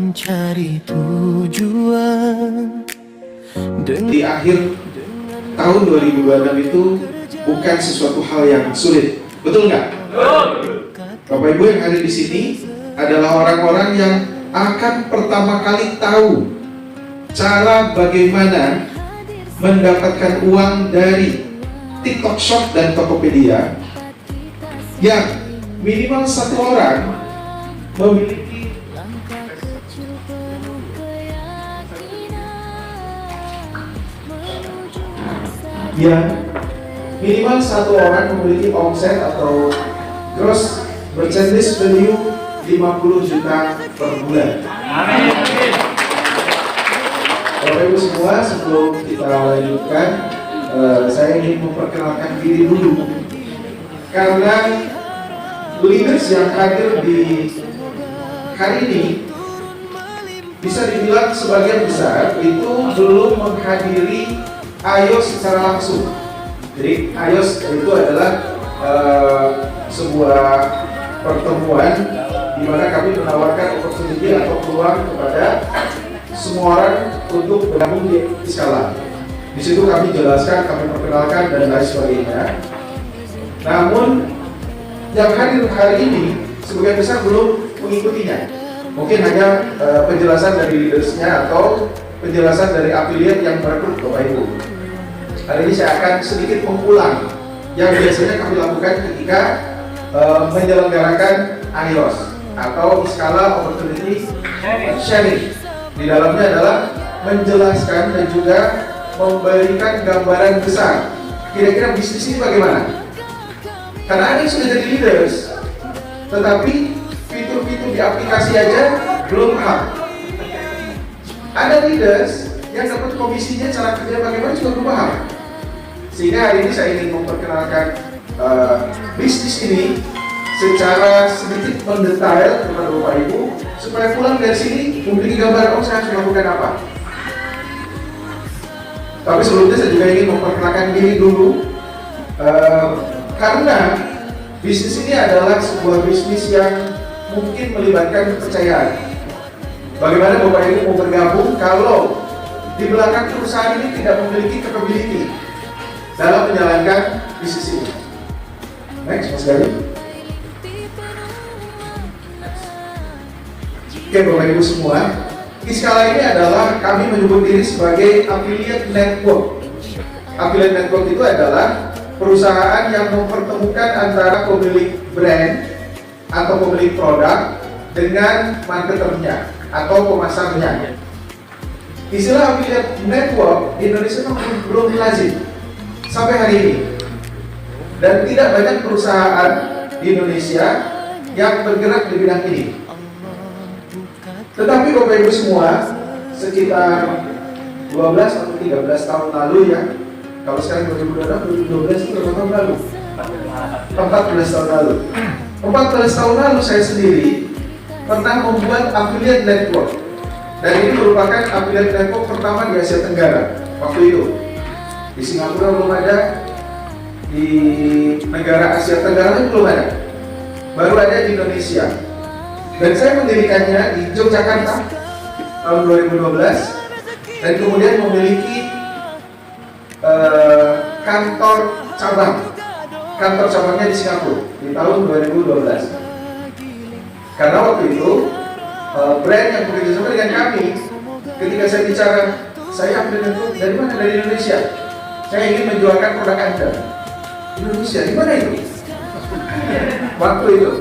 mencari tujuan. Di akhir tahun 2026 itu bukan sesuatu hal yang sulit, betul nggak? Bapak Ibu yang ada di sini adalah orang-orang yang akan pertama kali tahu cara bagaimana mendapatkan uang dari TikTok Shop dan Tokopedia, yang minimal satu orang memiliki omset atau gross merchandise value 50 juta per bulan. Amin. Bapak Ibu semua, sebelum kita lanjutkan, saya ingin memperkenalkan diri dulu, karena leaders yang hadir di hari ini bisa dibilang sebagian besar itu belum menghadiri AYOS secara langsung. Jadi AYOS itu adalah sebuah pertemuan di mana kami menawarkan opportunity atau peluang kepada semua orang untuk bergabung di Iskala. Di situ kami jelaskan, kami perkenalkan dan lain sebagainya. Namun yang hadir hari ini sebagian besar belum mengikutinya. Mungkin hanya penjelasan dari leadersnya atau penjelasan dari affiliate yang merekrut Bapak Ibu. Hari ini saya akan sedikit mengulang yang biasanya kami lakukan ketika menyelenggarakan AYOS atau Iskala Opportunity Sharing. Di dalamnya adalah menjelaskan dan juga memberikan gambaran besar kira-kira bisnis ini bagaimana. Karena ada yang sudah jadi leaders, tetapi fitur-fitur di aplikasi aja belum paham. Ada leaders yang dapat komisinya, cara kerja bagaimana juga belum paham. Sehingga hari ini saya ingin memperkenalkan bisnis ini secara sedikit mendetail kepada Bapak Ibu, supaya pulang dari sini memiliki gambaran, oh saya harus melakukan apa. Tapi sebelumnya saya juga ingin memperkenalkan diri dulu, karena bisnis ini adalah sebuah bisnis yang mungkin melibatkan kepercayaan. Bagaimana Bapak Ibu mau bergabung kalau di belakang perusahaan ini tidak memiliki capability dalam menjalankan bisnis ini? Next, Mas Gali. Oke Bapak Ibu semua, Iskala ini adalah kami menyebut diri sebagai affiliate network. Affiliate network itu adalah perusahaan yang mempertemukan antara pemilik brand atau pemilik produk dengan marketernya atau pemasarnya. Istilah affiliate network di Indonesia belum lazim sampai hari ini, dan tidak banyak perusahaan di Indonesia yang bergerak di bidang ini. Tetapi Bapak Ibu semua, sekitar 12 atau 13 tahun lalu ya, kalau sekarang 2012 itu berapa tahun lalu? 14 tahun lalu. 14 tahun lalu saya sendiri pernah membuat affiliate network, dan ini merupakan affiliate network pertama di Asia Tenggara waktu itu. Di Singapura belum ada, di negara Asia Tenggara itu belum ada, baru ada di Indonesia. Dan saya mendirikannya di Yogyakarta tahun 2012, dan kemudian memiliki kantor cabangnya di Singapura di tahun 2012. Karena waktu itu brand yang bekerja sama dengan kami, ketika saya bicara, saya ambil itu dari mana? Dari Indonesia. Saya ingin menjualkan produk Anda. Indonesia, di mana itu? Waktu itu.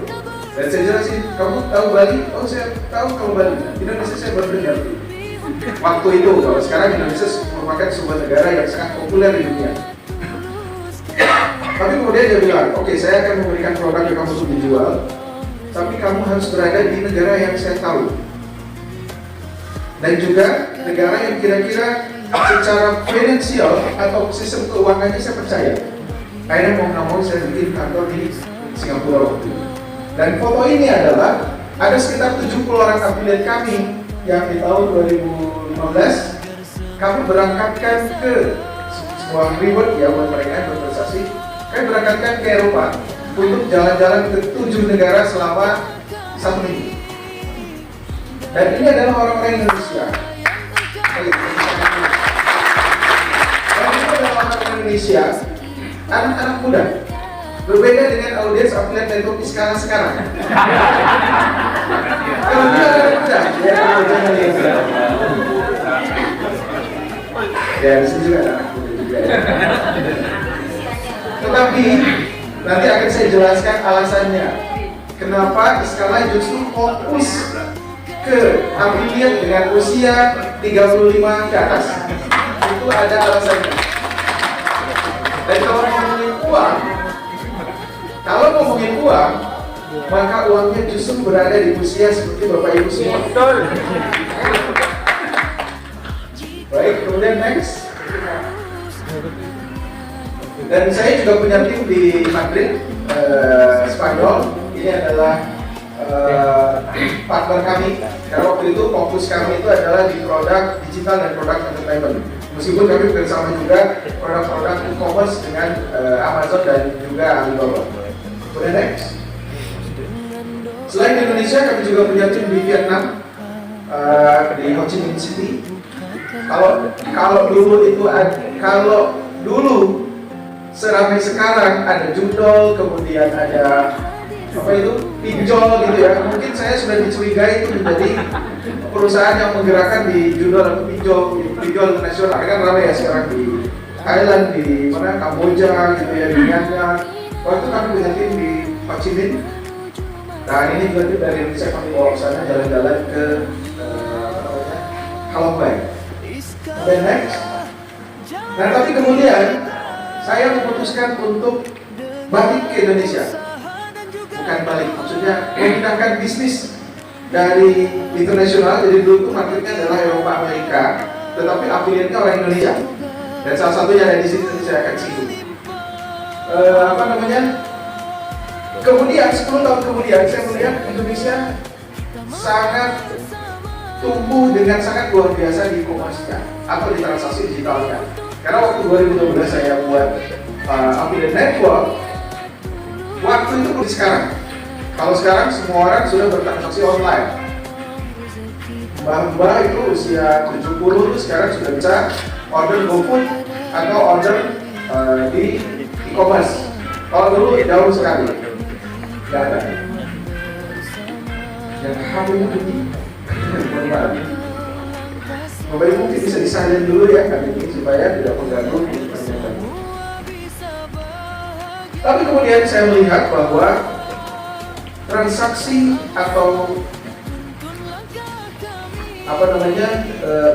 Dan saya jelasin, kamu tahu Bali? Oh saya tahu kalau Bali. Indonesia saya baru dengar. Waktu itu, kalau sekarang Indonesia merupakan sebuah negara yang sangat populer di dunia. Tapi kemudian dia bilang, oke, saya akan memberikan produk yang kamu untuk dijual, tapi kamu harus berada di negara yang saya tahu, dan juga negara yang kira-kira secara finansial atau sistem keuangannya saya percaya. Akhirnya mau nggak mau saya bikin kantor di Singapura waktu itu. Dan foto ini adalah ada sekitar 70 orang affiliate kami yang di tahun 2015 kami berangkatkan ke sebuah reward ya buat mereka berprestasi. Kami berangkatkan ke Eropa untuk jalan-jalan ke 7 negara selama 1 minggu. Dan ini adalah orang-orang Indonesia. Dan ini adalah orang-orang Indonesia, anak-anak muda. Berbeda dengan audiens affiliate network Iskala sekarang. Kalau dia anak muda, ya jangan lihat. Ya, di sini juga ada anak muda juga. Tetapi nanti akan saya jelaskan alasannya. Kenapa Iskala justru fokus ke affiliate dengan usia 35 ke atas. Itu ada alasannya. Dan kalau ngomongin uang, maka uangnya justru berada di usia seperti Bapak Ibu semua. Betul. Baik, kemudian next. Dan saya juga punya tim di Madrid, Spanyol. Ini adalah partner kami. Karena waktu itu fokus kami itu adalah di produk digital dan produk entertainment. Meskipun kami bersama juga produk-produk e-commerce dengan Amazon dan juga Alibaba. Kemudian next. Selain di Indonesia, kami juga punya tim di Vietnam, di Ho Chi Minh City. Kalau dulu seramai sekarang ada judol, kemudian ada apa itu pinjol gitu ya. Mungkin saya sudah dicurigai itu menjadi perusahaan yang menggerakkan di judol atau pinjol nasional. Kan ramai ya sekarang di Thailand, di mana Kamboja gitu ya, di Myanmar. Waktu kami punya tim di Ho Chi Minh. Nah ini juga tim dari Indonesia, kami bawa ke sana jalan-jalan ke Halong Bay. Dan next. Nah tapi kemudian saya memutuskan untuk balik ke Indonesia. Bukan balik, maksudnya memindahkan bisnis dari internasional. Jadi dulu itu marketnya adalah Eropa, Amerika, tetapi affiliate-nya orang Indonesia. Dan salah satunya ada di sini, nanti saya akan singgung. Kemudian 10 tahun kemudian saya melihat Indonesia sangat tumbuh dengan sangat luar biasa di e-commerce-nya atau di transaksi digitalnya. Karena waktu 2012 saya buat affiliate network, waktu itu seperti sekarang. Kalau sekarang semua orang sudah bertransaksi online. Mbak itu usia 70 itu sekarang sudah bisa order GoFood atau order di e-commerce. Kalau dulu jauh sekali. Gak ada. Yang hamilnya tinggi. Bapak Ibu mungkin bisa disalin dulu ya kali ini supaya tidak mengganggu. Tapi kemudian saya melihat bahwa transaksi atau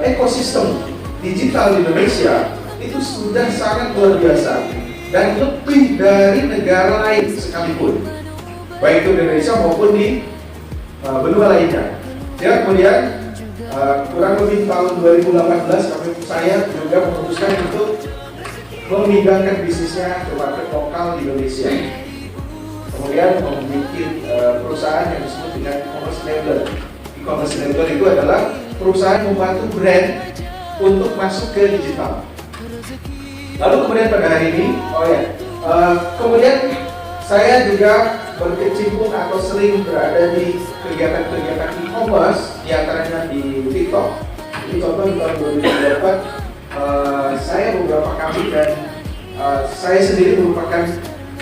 ekosistem digital di Indonesia itu sudah sangat luar biasa dan lebih dari negara lain sekalipun, baik itu di Indonesia maupun di benua lainnya. Ya, kemudian kurang lebih tahun 2018 saya juga memutuskan untuk memindahkan bisnisnya ke market lokal di Indonesia. Kemudian membuat perusahaan yang disebut dengan e-commerce enabler. E-commerce enabler itu adalah perusahaan membantu brand untuk masuk ke digital. Lalu kemudian pada hari ini, kemudian saya juga berkecimpung atau sering berada di kegiatan-kegiatan e-commerce, diantaranya di TikTok. Jadi contoh di tahun 2024, saya beberapa kali dan saya sendiri merupakan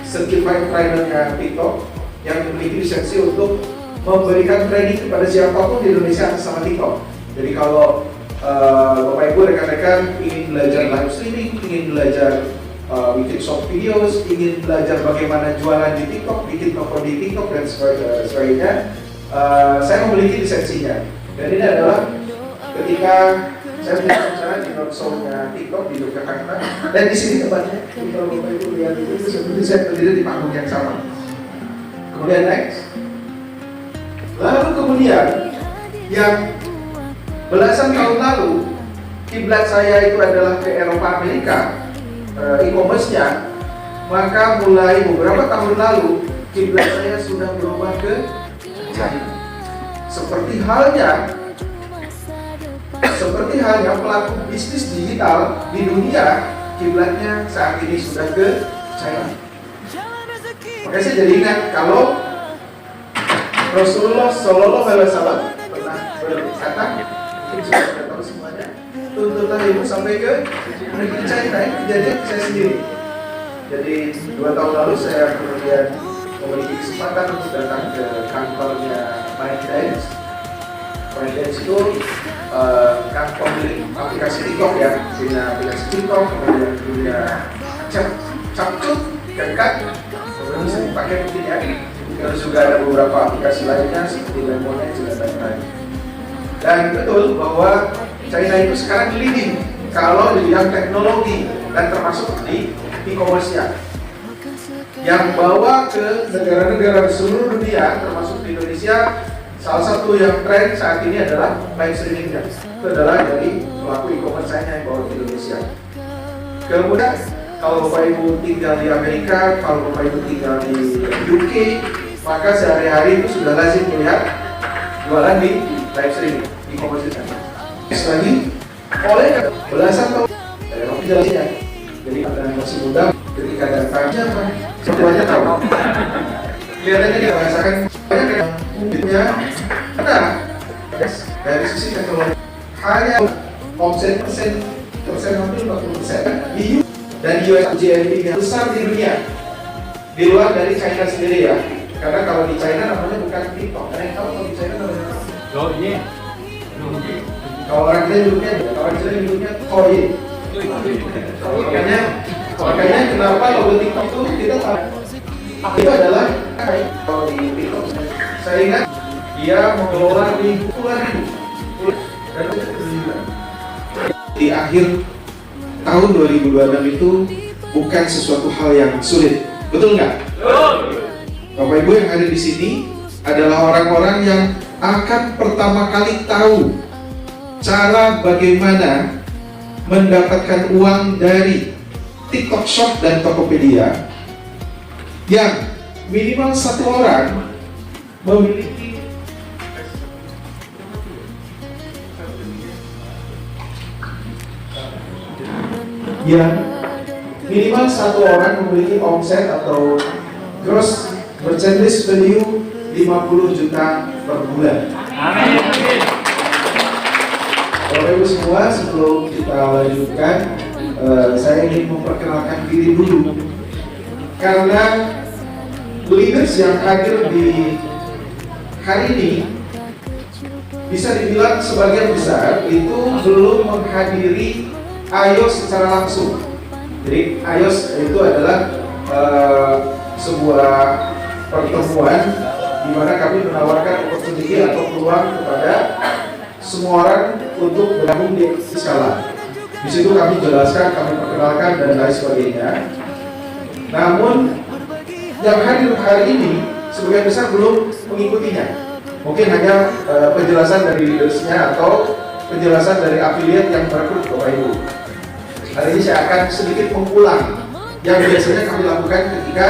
certified trainer TikTok yang memiliki lisensi untuk memberikan training kepada siapapun di Indonesia atas nama TikTok. Jadi kalau Bapak Ibu rekan-rekan ingin belajar live streaming, ingin belajar bikin short videos, ingin belajar bagaimana jualan di TikTok, bikin toko di TikTok dan sebagainya, saya memiliki lisensinya. Dan ini adalah ketika saya punya acara di show-nya TikTok di Yogyakarta, dan di sini tempatnya, kalau Bapak Ibu lihat itu seperti saya berdiri di panggung yang sama. Kemudian next. Lalu kemudian yang belasan tahun lalu kiblat saya itu adalah ke Eropa, Amerika, e-commerce-nya, maka mulai beberapa tahun lalu kiblat saya sudah berubah ke China. Seperti halnya pelaku bisnis digital di dunia, kiblatnya saat ini sudah ke China. Makanya saya jadi ingat kalau Rasulullah Shallallahu Alaihi Wasallam pernah berkata, sudah tahu semuanya. Tuntutan ibu sampai ke negeri China, kejadian saya sendiri. Jadi 2 tahun lalu saya kemudian memiliki kesempatan untuk datang ke kantornya ByteDance. ByteDance itu kan pemilik aplikasi TikTok ya, punya aplikasi TikTok, kemudian punya Capcut, CapCut, kemudian bisa dipakai mungkin ya. Terus juga ada beberapa aplikasi lainnya seperti Lemonade dan lain-lain. Dan betul bahwa China itu sekarang leading kalau di bidang teknologi dan termasuk di e-commerce yang bawa ke negara-negara seluruh dunia termasuk di Indonesia. Salah satu yang tren saat ini adalah live streaming, itu adalah dari pelaku e-commerce China yang bawa ke Indonesia. Kemudian kalau Bapak Ibu tinggal di Amerika, kalau Bapak Ibu tinggal di UK, maka sehari-hari itu sudah lazim melihat jualan di live streaming e-commerce China. Lagi oleh belasan tahun dari waktu jalannya. Jadi ada yang masih muda ketika datangnya semuanya tahu. Kelihatannya dia merasakan banyak yang mungkinnya benar. Dari sisi teknologi hanya omset persen hampir 40% di dan US GDP yang besar di dunia di luar dari China sendiri ya. Karena kalau di China namanya bukan TikTok. Karena yang tahu kalau di China namanya kalau orang kita nyebutnya, kalau orang China nyebutnya Toye. Makanya kenapa logo TikTok itu kita tahu itu adalah kalau di TikTok saya ingat dia mengelola puluhan ribu dan di akhir tahun 2026 itu bukan sesuatu hal yang sulit, betul nggak? Bapak Ibu yang ada di sini adalah orang-orang yang akan pertama kali tahu cara bagaimana mendapatkan uang dari TikTok Shop dan Tokopedia yang minimal satu orang memiliki omset atau gross merchandise value 50 juta per bulan. Amin. Bapak Ibu semua, sebelum kita lanjutkan, saya ingin memperkenalkan diri dulu. Karena leaders yang hadir di hari ini bisa dibilang sebagian besar itu belum menghadiri IOS secara langsung. Jadi IOS itu adalah sebuah pertemuan di mana kami menawarkan opportunity atau peluang kepada semua orang untuk bergabung di skala. Di situ kami jelaskan, kami perkenalkan dan lain sebagainya. Namun yang hadir hari ini sebagian besar belum mengikutinya. Mungkin hanya penjelasan dari leadersnya atau penjelasan dari afiliat yang merekrut Bapak Ibu. Hari ini saya akan sedikit mengulang yang biasanya kami lakukan ketika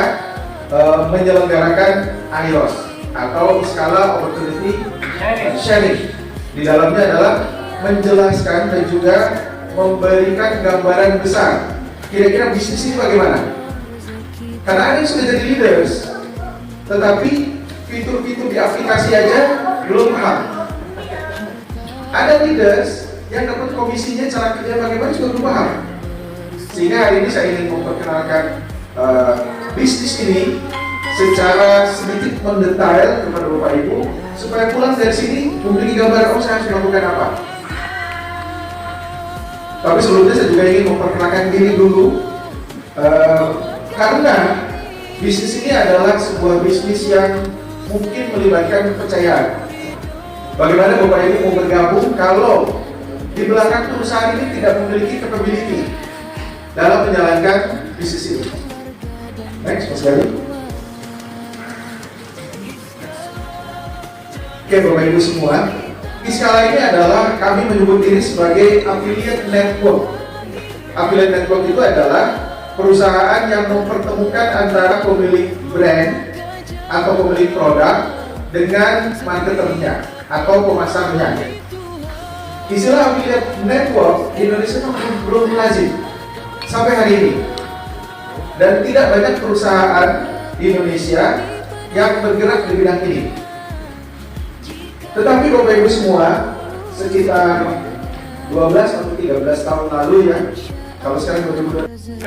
menyelenggarakan IOS atau skala opportunity sharing. Di dalamnya adalah menjelaskan dan juga memberikan gambaran besar. Kira-kira bisnis ini bagaimana? Karena ada yang sudah jadi leaders, tetapi fitur-fitur di aplikasi aja belum paham. Ada leaders yang dapat komisinya, cara kerja bagaimana juga belum paham. Sehingga hari ini saya ingin memperkenalkan bisnis ini secara sedikit mendetail kepada Bapak Ibu, supaya pulang dari sini memiliki gambaran, oh saya harus melakukan apa. Tapi sebelumnya saya juga ingin memperkenalkan diri dulu, karena bisnis ini adalah sebuah bisnis yang mungkin melibatkan kepercayaan. Bagaimana Bapak Ibu mau bergabung kalau di belakang perusahaan ini tidak memiliki capability dalam menjalankan bisnis ini? Next, Mas Gali. Oke Bapak Ibu semua, di skala ini adalah kami menyebut diri sebagai affiliate network. Affiliate network itu adalah perusahaan yang mempertemukan antara pemilik brand atau pemilik produk dengan marketernya atau pemasarnya. Istilah affiliate network di Indonesia belum lazim sampai hari ini, dan tidak banyak perusahaan di Indonesia yang bergerak di bidang ini. Tetapi Bapak Ibu semua, sekitar 12 atau 13 tahun lalu ya, kalau sekarang 2022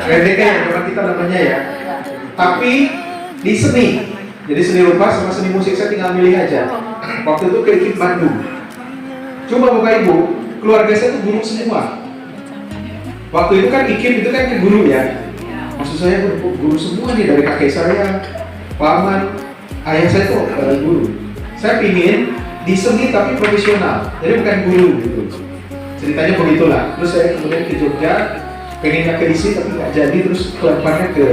RDK ya, teman kita namanya ya. Tapi di seni, jadi seni rupa sama seni musik saya tinggal milih aja. Waktu itu ke IKIP Bandung. Coba Bapak Ibu, keluarga saya itu guru semua. Waktu itu kan IKIP itu kan ke guru ya. Maksud saya guru semua nih, dari kakek saya, paman, ayah saya tuh guru. Saya pingin di seni tapi profesional, jadi bukan guru gitu. Ceritanya begitulah. Terus saya kemudian ke Jogja, pengennya ke ISI tapi nggak jadi, terus kelemparnya ke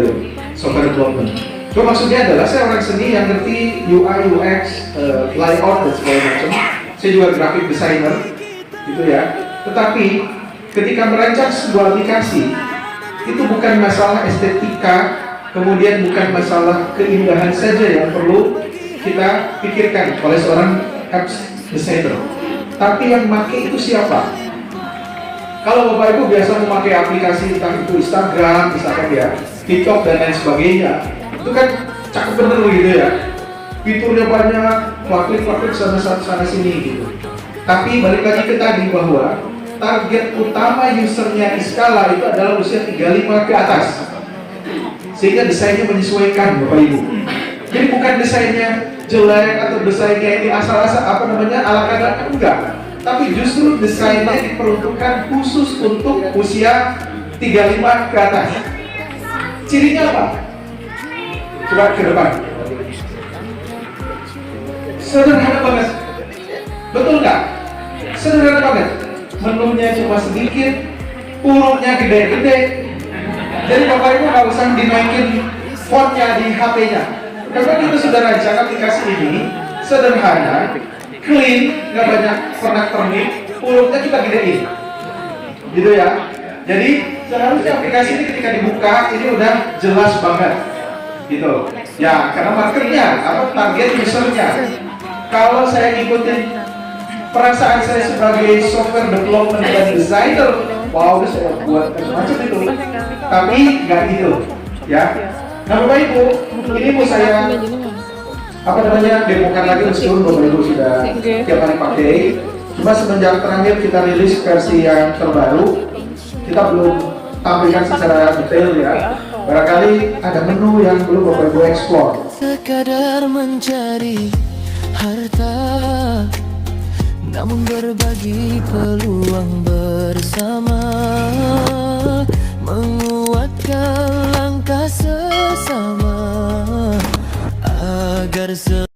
software development. So maksudnya adalah saya orang seni yang ngerti UI, UX, layout dan segala macam. Saya juga graphic designer, gitu ya. Tetapi ketika merancang sebuah aplikasi, itu bukan masalah estetika, kemudian bukan masalah keindahan saja yang perlu kita pikirkan oleh seorang apps designer. Tapi yang pakai itu siapa? Kalau Bapak Ibu biasa memakai aplikasi entah itu Instagram, misalkan ya, TikTok dan lain sebagainya, itu kan cakep bener gitu ya. Fiturnya banyak, klik sana sini gitu. Tapi balik lagi ke tadi bahwa target utama usernya Iskala itu adalah usia 35 ke atas. Sehingga desainnya menyesuaikan Bapak Ibu. Jadi bukan desainnya jelek atau desainnya ini asal-asal ala kadar, enggak. Tapi justru desainnya diperuntukkan khusus untuk usia 35 ke atas. Cirinya apa? Coba ke depan. Sederhana banget. Betul nggak? Sederhana banget. Menunya cuma sedikit, hurufnya gede-gede. Jadi Bapak Ibu nggak usah dinaikin fontnya di HP-nya. Karena kita sudah rancang aplikasi ini sederhana, clean, nggak banyak pernak-pernik, hurufnya kita gedein, gitu ya. Jadi seharusnya aplikasi ini ketika dibuka ini udah jelas banget, gitu. Ya, karena marketnya, target usernya. Kalau saya ngikutin perasaan saya sebagai software development dan designer, wow, udah saya buat macam itu. Tapi nggak gitu, ya. Nah Bapak Ibu, ini mau saya demokan lagi meskipun Bapak Ibu sudah tiap hari pakai. Cuma semenjak terakhir kita rilis versi yang terbaru, kita belum tampilkan secara detail ya. Barangkali ada menu yang belum Bapak Ibu explore. Sekadar mencari harta, namun berbagi peluang bersama.